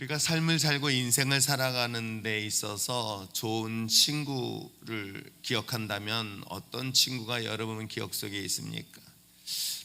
우리가 삶을 살고 인생을 살아가는 데 있어서 좋은 친구를 기억한다면 어떤 친구가 여러분 기억 속에 있습니까?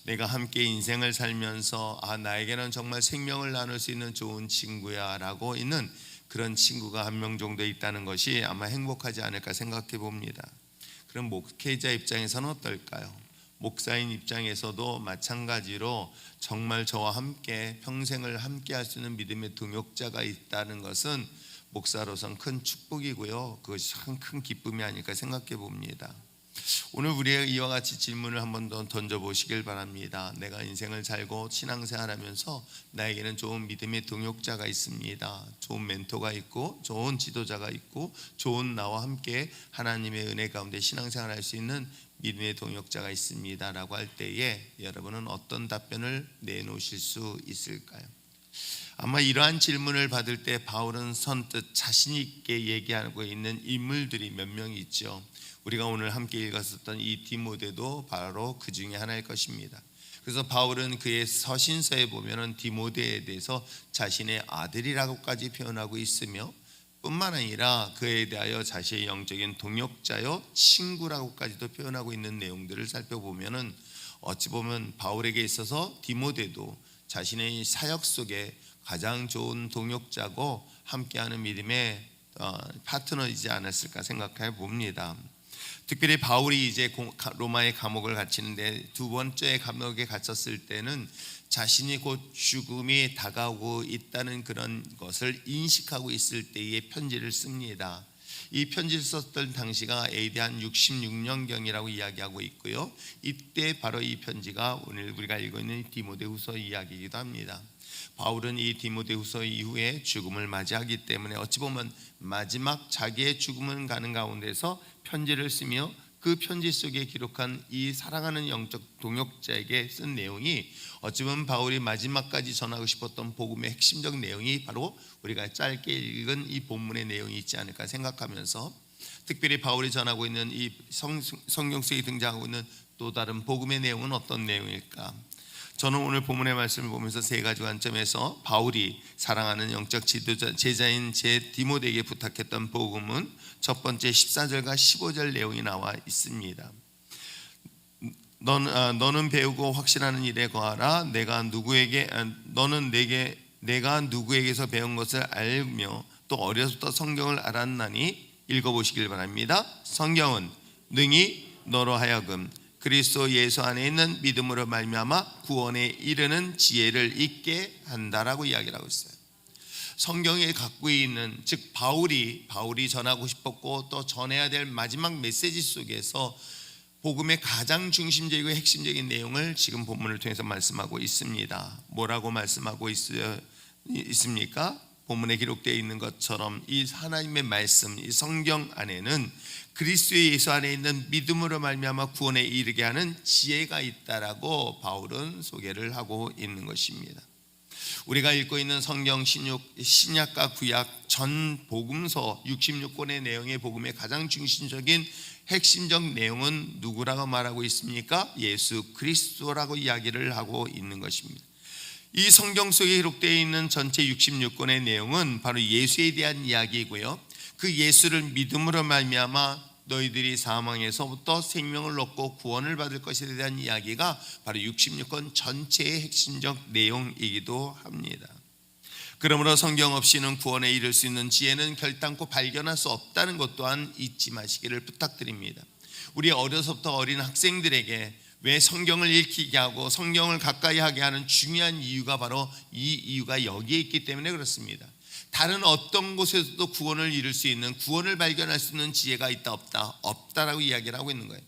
내가 함께 인생을 살면서 나에게는 정말 생명을 나눌 수 있는 좋은 친구야 라고 있는 그런 친구가 한 명 정도 있다는 것이 아마 행복하지 않을까 생각해 봅니다. 그럼 목회자 입장에서는 어떨까요? 목사인 입장에서도 마찬가지로 정말 저와 함께 평생을 함께 할 수 있는 믿음의 동역자가 있다는 것은 목사로서는 큰 축복이고요, 그것이 큰 기쁨이 아닐까 생각해 봅니다. 오늘 우리의 이와 같이 질문을 한번 더 던져보시길 바랍니다. 내가 인생을 살고 신앙생활하면서 나에게는 좋은 믿음의 동역자가 있습니다. 좋은 멘토가 있고 좋은 지도자가 있고 좋은 나와 함께 하나님의 은혜 가운데 신앙생활할 수 있는 믿음의 동역자가 있습니다 라고 할 때에 여러분은 어떤 답변을 내놓으실 수 있을까요? 아마 이러한 질문을 받을 때 바울은 선뜻 자신 있게 얘기하고 있는 인물들이 몇 명 있죠. 우리가 오늘 함께 읽었었던 이 디모데도 바로 그 중에 하나일 것입니다. 그래서 바울은 그의 서신서에 보면은 디모데에 대해서 자신의 아들이라고까지 표현하고 있으며 뿐만 아니라 그에 대하여 자신의 영적인 동역자요 친구라고까지도 표현하고 있는 내용들을 살펴보면은 어찌 보면 바울에게 있어서 디모데도 자신의 사역 속에 가장 좋은 동역자고 함께하는 믿음의 파트너이지 않았을까 생각해 봅니다. 특별히 바울이 이제 로마의 감옥을 갇히는데 두 번째 감옥에 갇혔을 때는 자신이 곧 죽음이 다가오고 있다는 그런 것을 인식하고 있을 때의 편지를 씁니다. 이 편지를 썼던 당시가 AD 한 66년경이라고 이야기하고 있고요, 이때 바로 이 편지가 오늘 우리가 읽고 있는 디모데후서 이야기이기도 합니다. 바울은 이 디모데후서 이후에 죽음을 맞이하기 때문에 어찌 보면 마지막 자기의 죽음을 가는 가운데서 편지를 쓰며 그 편지 속에 기록한 이 사랑하는 영적 동역자에게 쓴 내용이 어찌 보면 바울이 마지막까지 전하고 싶었던 복음의 핵심적 내용이 바로 우리가 짧게 읽은 이 본문의 내용이 있지 않을까 생각하면서, 특별히 바울이 전하고 있는 이 성경 속에 등장하고 있는 또 다른 복음의 내용은 어떤 내용일까? 저는 오늘 본문의 말씀을 보면서 세 가지 관점에서 바울이 사랑하는 영적 지도자 제자인 제 디모데에게 부탁했던 복음은 첫 번째 14절과 15절 내용이 나와 있습니다. 너는 배우고 확신하는 일에 거하라. 너는 내가 누구에게서 배운 것을 알며 또 어려서부터 성경을 알았나니 읽어보시길 바랍니다. 성경은 능히 너로 하여금 그리스도 예수 안에 있는 믿음으로 말미암아 구원에 이르는 지혜를 잊게 한다라고 이야기를 하고 있어요. 성경에 갖고 있는, 즉 바울이 전하고 싶었고 또 전해야 될 마지막 메시지 속에서 복음의 가장 중심적이고 핵심적인 내용을 지금 본문을 통해서 말씀하고 있습니다. 뭐라고 말씀하고 있습니까? 본문에 기록되어 있는 것처럼 이 하나님의 말씀, 이 성경 안에는 그리스도 예수 안에 있는 믿음으로 말미암아 구원에 이르게 하는 지혜가 있다라고 바울은 소개를 하고 있는 것입니다. 우리가 읽고 있는 성경 신약과 구약 전 복음서 66권의 내용의 복음의 가장 중심적인 핵심적 내용은 누구라고 말하고 있습니까? 예수 그리스도라고 이야기를 하고 있는 것입니다. 이 성경 속에 기록되어 있는 전체 66권의 내용은 바로 예수에 대한 이야기이고요, 그 예수를 믿음으로 말미암아 너희들이 사망에서부터 생명을 얻고 구원을 받을 것에 대한 이야기가 바로 66권 전체의 핵심적 내용이기도 합니다. 그러므로 성경 없이는 구원에 이를 수 있는 지혜는 결단코 발견할 수 없다는 것 또한 잊지 마시기를 부탁드립니다. 우리 어려서부터 어린 학생들에게 왜 성경을 읽히게 하고 성경을 가까이 하게 하는 중요한 이유가 바로 이 이유가 여기에 있기 때문에 그렇습니다. 다른 어떤 곳에서도 구원을 이룰 수 있는, 구원을 발견할 수 있는 지혜가 있다 없다? 없다라고 이야기를 하고 있는 거예요.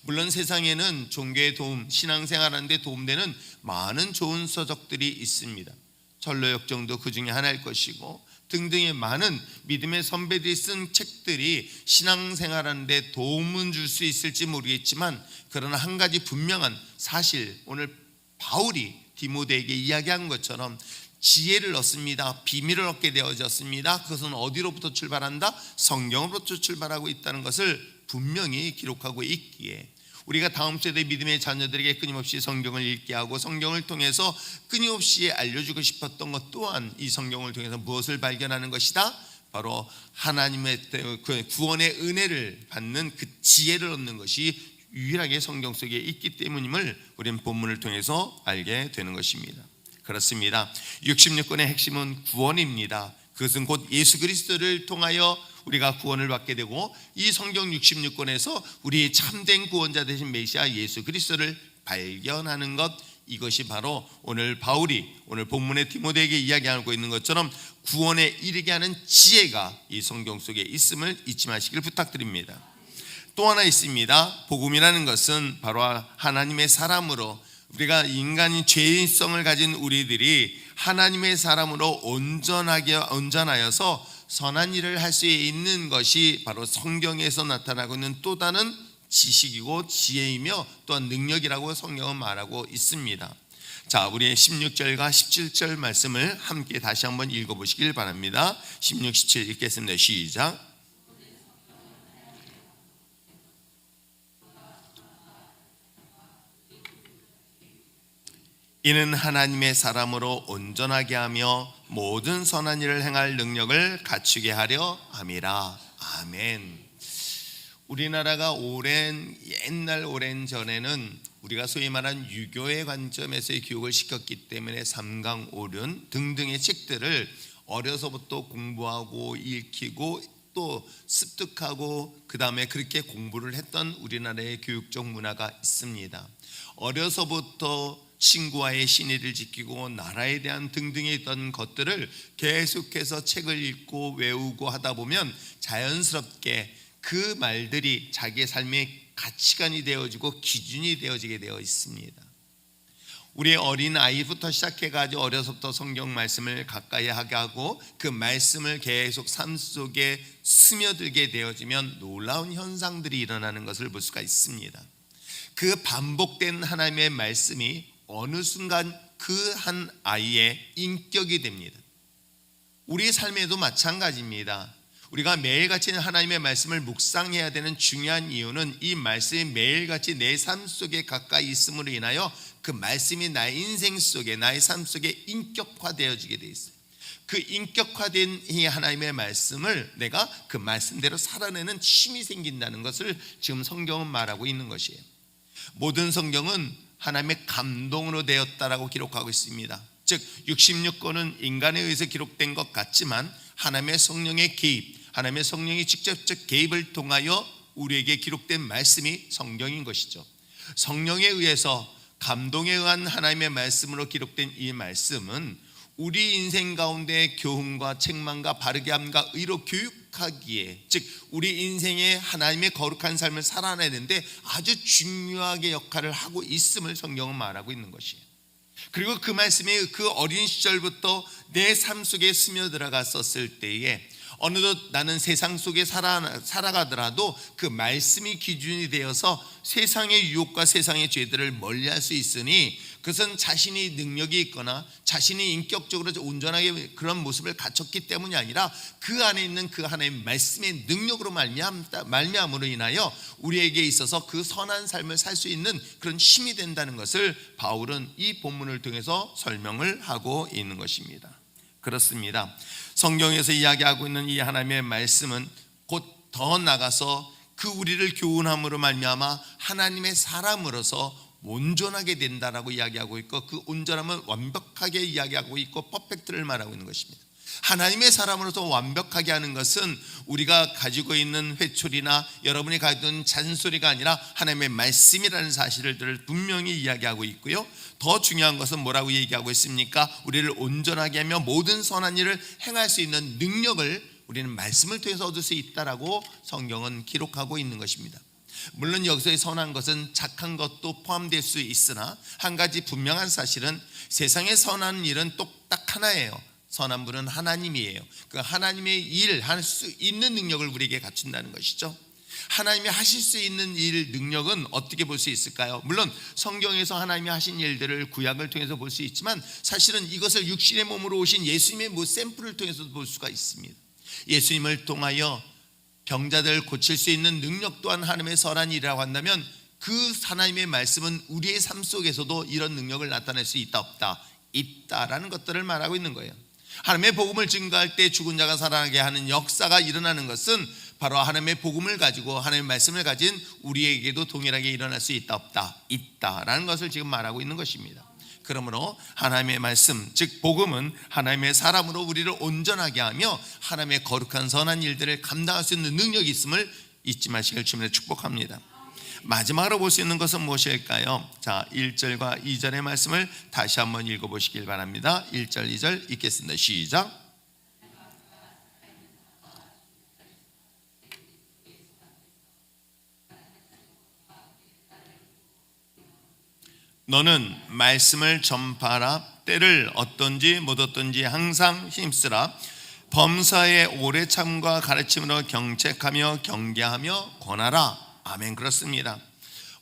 물론 세상에는 종교의 도움, 신앙생활하는 데 도움되는 많은 좋은 서적들이 있습니다. 전로역정도 그 중에 하나일 것이고 등등의 많은 믿음의 선배들이 쓴 책들이 신앙생활하는 데 도움은 줄 수 있을지 모르겠지만, 그러나 한 가지 분명한 사실, 오늘 바울이 디모데에게 이야기한 것처럼 지혜를 얻습니다. 비밀을 얻게 되어졌습니다. 그것은 어디로부터 출발한다? 성경으로부터 출발하고 있다는 것을 분명히 기록하고 있기에 우리가 다음 세대 믿음의 자녀들에게 끊임없이 성경을 읽게 하고 성경을 통해서 끊임없이 알려주고 싶었던 것 또한 이 성경을 통해서 무엇을 발견하는 것이다? 바로 하나님의 그 구원의 은혜를 받는 그 지혜를 얻는 것이 유일하게 성경 속에 있기 때문임을 우리는 본문을 통해서 알게 되는 것입니다. 그렇습니다. 66권의 핵심은 구원입니다. 그것은 곧 예수 그리스도를 통하여 우리가 구원을 받게 되고, 이 성경 66권에서 우리의 참된 구원자 되신 메시아 예수 그리스도를 발견하는 것, 이것이 바로 오늘 바울이 오늘 본문의 디모데에게 이야기하고 있는 것처럼 구원에 이르게 하는 지혜가 이 성경 속에 있음을 잊지 마시길 부탁드립니다. 또 하나 있습니다. 복음이라는 것은 바로 하나님의 사람으로, 우리가 인간인 죄인성을 가진 우리들이 하나님의 사람으로 온전하여서 선한 일을 할 수 있는 것이 바로 성경에서 나타나고 있는 또 다른 지식이고 지혜이며 또한 능력이라고 성경은 말하고 있습니다. 자, 우리의 16절과 17절 말씀을 함께 다시 한번 읽어보시길 바랍니다. 16, 17 읽겠습니다. 시작. 이는 하나님의 사람으로 온전하게 하며 모든 선한 일을 행할 능력을 갖추게 하려 함이라. 아멘. 우리나라가 옛날 오랜 전에는 우리가 소위 말하는 유교의 관점에서의 교육을 시켰기 때문에 삼강오륜 등등의 책들을 어려서부터 공부하고 읽히고 또 습득하고 그 다음에 그렇게 공부를 했던 우리나라의 교육적 문화가 있습니다. 어려서부터 친구와의 신의를 지키고 나라에 대한 등등의 있던 것들을 계속해서 책을 읽고 외우고 하다 보면 자연스럽게 그 말들이 자기의 삶의 가치관이 되어지고 기준이 되어지게 되어 있습니다. 우리 어린 아이부터 시작해가지고 어려서부터 성경 말씀을 가까이 하게 하고 그 말씀을 계속 삶 속에 스며들게 되어지면 놀라운 현상들이 일어나는 것을 볼 수가 있습니다. 그 반복된 하나님의 말씀이 어느 순간 그 한 아이의 인격이 됩니다. 우리 삶에도 마찬가지입니다. 우리가 매일같이 하나님의 말씀을 묵상해야 되는 중요한 이유는 이 말씀이 매일같이 내 삶 속에 가까이 있음으로 인하여 그 말씀이 나의 인생 속에, 나의 삶 속에 인격화되어지게 되어 있어요. 그 인격화된 이 하나님의 말씀을 내가 그 말씀대로 살아내는 힘이 생긴다는 것을 지금 성경은 말하고 있는 것이에요. 모든 성경은 하나님의 감동으로 되었다라고 기록하고 있습니다. 즉 66권은 인간에 의해서 기록된 것 같지만 하나님의 성령의 개입, 하나님의 성령의 직접적 개입을 통하여 우리에게 기록된 말씀이 성경인 것이죠. 성령에 의해서 감동에 의한 하나님의 말씀으로 기록된 이 말씀은 우리 인생 가운데 교훈과 책망과 바르게 함과 의로 교육하기에, 즉 우리 인생에 하나님의 거룩한 삶을 살아내는데 아주 중요하게 역할을 하고 있음을 성경은 말하고 있는 것이에요. 그리고 그 말씀이 그 어린 시절부터 내 삶 속에 스며들어갔었을 때에 어느덧 나는 세상 속에 살아가더라도 그 말씀이 기준이 되어서 세상의 유혹과 세상의 죄들을 멀리할 수 있으니, 그것은 자신이 능력이 있거나 자신이 인격적으로 온전하게 그런 모습을 갖췄기 때문이 아니라 그 안에 있는 그 하나님의 말씀의 능력으로 말미암으로 인하여 우리에게 있어서 그 선한 삶을 살 수 있는 그런 힘이 된다는 것을 바울은 이 본문을 통해서 설명을 하고 있는 것입니다. 그렇습니다. 성경에서 이야기하고 있는 이 하나님의 말씀은 곧 더 나가서 그 우리를 교훈함으로 말미암아 하나님의 사람으로서 온전하게 된다라고 이야기하고 있고, 그 온전함은 완벽하게 이야기하고 있고 퍼펙트를 말하고 있는 것입니다. 하나님의 사람으로서 완벽하게 하는 것은 우리가 가지고 있는 회초리나 여러분이 가지고 있는 잔소리가 아니라 하나님의 말씀이라는 사실을 분명히 이야기하고 있고요. 더 중요한 것은 뭐라고 얘기하고 있습니까? 우리를 온전하게 하며 모든 선한 일을 행할 수 있는 능력을 우리는 말씀을 통해서 얻을 수 있다라고 성경은 기록하고 있는 것입니다. 물론 여기서의 선한 것은 착한 것도 포함될 수 있으나 한 가지 분명한 사실은 세상의 선한 일은 딱 하나예요. 선한 분은 하나님이에요. 그 하나님의 일 할 수 있는 능력을 우리에게 갖춘다는 것이죠. 하나님이 하실 수 있는 일 능력은 어떻게 볼 수 있을까요? 물론 성경에서 하나님이 하신 일들을 구약을 통해서 볼 수 있지만 사실은 이것을 육신의 몸으로 오신 예수님의 샘플을 통해서도 볼 수가 있습니다. 예수님을 통하여 병자들을 고칠 수 있는 능력 또한 하나님의 선한 일이라고 한다면 그 하나님의 말씀은 우리의 삶 속에서도 이런 능력을 나타낼 수 있다 없다? 있다라는 것들을 말하고 있는 거예요. 하나님의 복음을 증거할 때 죽은 자가 살아나게 하는 역사가 일어나는 것은 바로 하나님의 복음을 가지고 하나님의 말씀을 가진 우리에게도 동일하게 일어날 수 있다 없다? 있다라는 것을 지금 말하고 있는 것입니다. 그러므로 하나님의 말씀, 즉 복음은 하나님의 사람으로 우리를 온전하게 하며 하나님의 거룩한 선한 일들을 감당할 수 있는 능력이 있음을 잊지 마시길 주님의 축복합니다. 마지막으로 볼 수 있는 것은 무엇일까요? 자, 1절과 2절의 말씀을 다시 한번 읽어보시길 바랍니다. 1절 2절 읽겠습니다. 시작. 너는 말씀을 전파하라. 때를 어떤지 못 어떤지 항상 힘쓰라. 범사에 오래 참과 가르침으로 경책하며 경계하며 권하라. 아멘. 그렇습니다.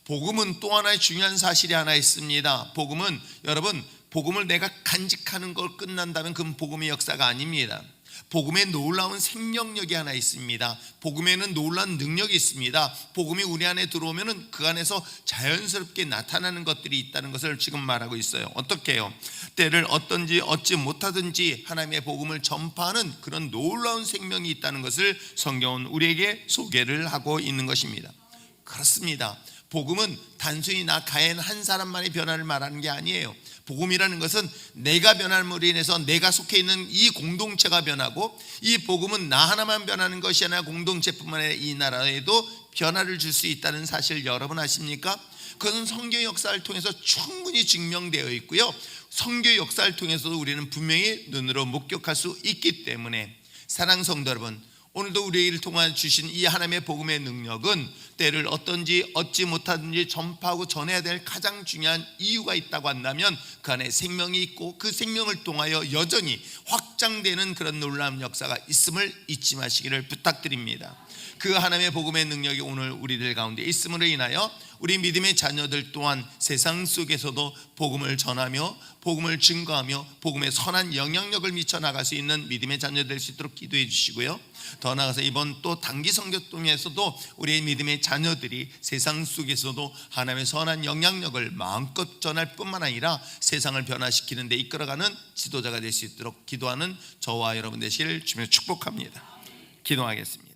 복음은 또 하나의 중요한 사실이 하나 있습니다. 복음은 여러분, 복음을 내가 간직하는 걸 끝난다면 그건 복음의 역사가 아닙니다. 복음에 놀라운 생명력이 하나 있습니다. 복음에는 놀라운 능력이 있습니다. 복음이 우리 안에 들어오면 그 안에서 자연스럽게 나타나는 것들이 있다는 것을 지금 말하고 있어요. 어떻게 해요? 때를 어떤지 얻지 못하든지 하나님의 복음을 전파하는 그런 놀라운 생명이 있다는 것을 성경은 우리에게 소개를 하고 있는 것입니다. 그렇습니다. 복음은 단순히 나 가인 한 사람만의 변화를 말하는 게 아니에요. 복음이라는 것은 내가 변함으로 인해서 내가 속해 있는 이 공동체가 변하고, 이 복음은 나 하나만 변하는 것이 아니라 공동체뿐만 아니라 이 나라에도 변화를 줄 수 있다는 사실 여러분 아십니까? 그것은 성경 역사를 통해서 충분히 증명되어 있고요, 성경 역사를 통해서도 우리는 분명히 눈으로 목격할 수 있기 때문에, 사랑하는 성도 여러분, 오늘도 우리를 통해 주신 이 하나님의 복음의 능력은 때를 어떤지 얻지 못하든지 전파하고 전해야 될 가장 중요한 이유가 있다고 한다면 그 안에 생명이 있고, 그 생명을 통하여 여전히 확장되는 그런 놀라운 역사가 있음을 잊지 마시기를 부탁드립니다. 그 하나님의 복음의 능력이 오늘 우리들 가운데 있음으로 인하여 우리 믿음의 자녀들 또한 세상 속에서도 복음을 전하며 복음을 증거하며 복음의 선한 영향력을 미쳐나갈 수 있는 믿음의 자녀 될 수 있도록 기도해 주시고요, 더 나아가서 이번 또 단기 선교통에서도 우리의 믿음의 자녀들이 세상 속에서도 하나님의 선한 영향력을 마음껏 전할 뿐만 아니라 세상을 변화시키는 데 이끌어가는 지도자가 될 수 있도록 기도하는 저와 여러분 되시길 주며 축복합니다. 기도하겠습니다.